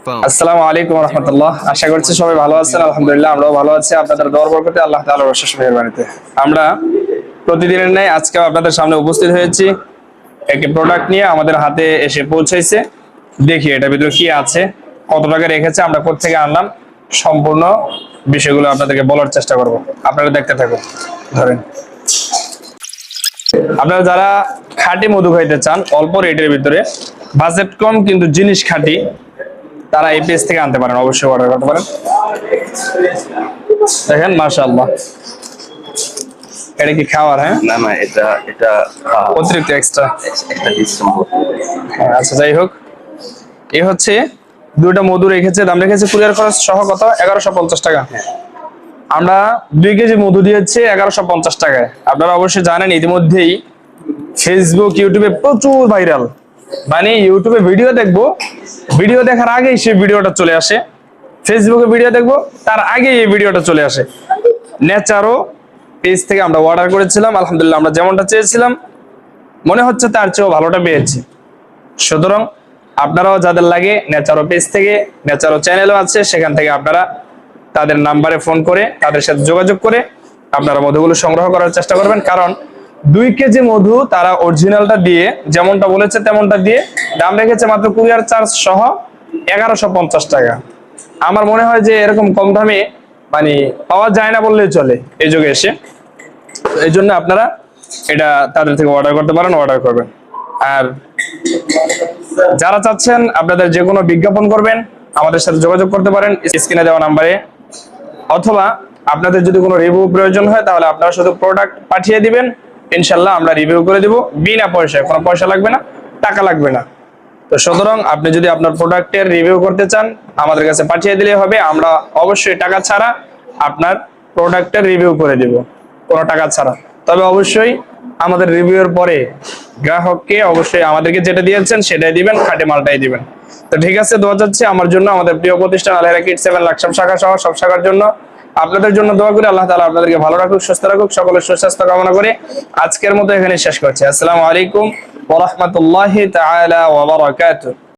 আসসালামু আলাইকুম ওয়া রাহমাতুল্লাহ। আশা করছি সবাই ভালো আছেন। আলহামদুলিল্লাহ আমরাও ভালো আছি আপনাদের দোয়ার বরকতে, আল্লাহ তাআলার অশেষ মেহেরবানিতে। আমরা প্রতিদিনের ন্যায় আজকে আপনাদের সামনে উপস্থিত হয়েছি একটি প্রোডাক্ট নিয়ে। আমাদের হাতে এসে পৌঁছাইছে। দেখি এটার ভিতরে কি আছে, কত টাকা রেখেছে, আমরা কোত্থেকে আনলাম, সম্পূর্ণ বিষয়গুলো আপনাদেরকে বলার চেষ্টা করব। আপনারা দেখতে থাকুন। ধরেন, আপনারা যারা খাঁটি মধু খাইতে চান অল্প রেটের ভিতরে, বাজেট কম কিন্তু জিনিস খাঁটি, তারা এই পেজ থেকে আনতে পারেন, অবশ্যই অর্ডার করতে পারেন। দেখেন মাশাআল্লাহ, এটা কি খাওয়ার? হ্যাঁ, না না, এটা এটা অতিরিক্ত এক্সট্রা একটা ডিসেম্বর। আচ্ছা, যাই হোক, এই হচ্ছে দুইটা মধু রেখেছে, দাম রেখেছে কুরিয়ার খরচ সহ কত, 1150 টাকা। আমরা 2 কেজি মধু দিয়েছি 1150 টাকায়। আপনারা অবশ্যই জানেন ইতিমধ্যেই ফেসবুক ইউটিউবে প্রচুর ভাইরাল, মানে ইউটিউবে ভিডিও দেখবো, ভিডিও দেখার আগেই সেই ভিডিওটা চলে আসে, ফেসবুকে ভিডিও দেখবো তার আগেই এই ভিডিওটা চলে আসে। নেচারো পেজ থেকে আমরা অর্ডার করেছিলাম, আলহামদুলিল্লাহ আমরা যেমনটা চেয়েছিলাম মনে হচ্ছে তার চেয়েও ভালোটা পেয়েছি। সুতরাং আপনারাও যাদের লাগে নেচারো পেজ থেকে, নেচারো চ্যানেলও আছে, সেখান থেকে আপনারা তাদের নাম্বারে ফোন করে তাদের সাথে যোগাযোগ করে আপনারা মধুগুলো সংগ্রহ করার চেষ্টা করবেন। কারণ 2 কেজি মধু তারা অরিজিনালটা দিয়ে যেমনটা বলেছে তেমনটা দিয়ে দাম রেখেছে মাত্র কুরিয়ার চার্জ সহ 1150 টাকা। আমার মনে হয় যে এরকম কম দামে মানে পাওয়া যায় না বললেই চলে এই যুগে এসে। এই জন্য আপনারা এটা তাদের থেকে অর্ডার করতে পারেন, অর্ডার করবেন। আর যারা চাচ্ছেন আপনাদের যে কোনো বিজ্ঞাপন করবেন, আমাদের সাথে যোগাযোগ করতে পারেন স্ক্রিনে দেওয়া নাম্বারে, অথবা আপনাদের যদি কোনো রিভিউ প্রয়োজন হয় তাহলে আপনারা শুধু প্রোডাক্ট পাঠিয়ে দিবেন, ইনশাল্লাহ আমরা রিভিউ করে দিব বিনা পয়সায়। কোনো পয়সা লাগবে না, টাকা লাগবে না। তো সুতরাং আপনি যদি আপনার প্রোডাক্টের রিভিউ করতে চান আমাদের কাছে পাঠিয়ে দিলে হবে, আমরা অবশ্যই টাকা ছাড়া আপনার প্রোডাক্টের রিভিউ করে দিব, কোনো টাকা ছাড়া। তবে অবশ্যই আমাদের রিভিউর পরে গ্রাহককে অবশ্যই আমাদেরকে যেটা দিয়েছেন সেটাই দিবেন, খাঁটি মালটাই দিবেন। তো ঠিক আছে, দোয়া যাচ্ছে আমার জন্য, আমাদের প্রিয় প্রতিষ্ঠান আল হায়রা কিডস 7 লাকসাম শাখা সহ সব শাখার জন্য, আপনাদের জন্য দোয়া করি। আল্লাহ তাআলা আপনাদেরকে ভালো রাখুক, সুস্থ রাখুক, সকলের সুস্বাস্থ্য কামনা করে আজকের মতো এখানে শেষ করছি। আসসালামু আলাইকুম ওয়া রাহমাতুল্লাহি তাআলা ওয়া বারাকাতুহু।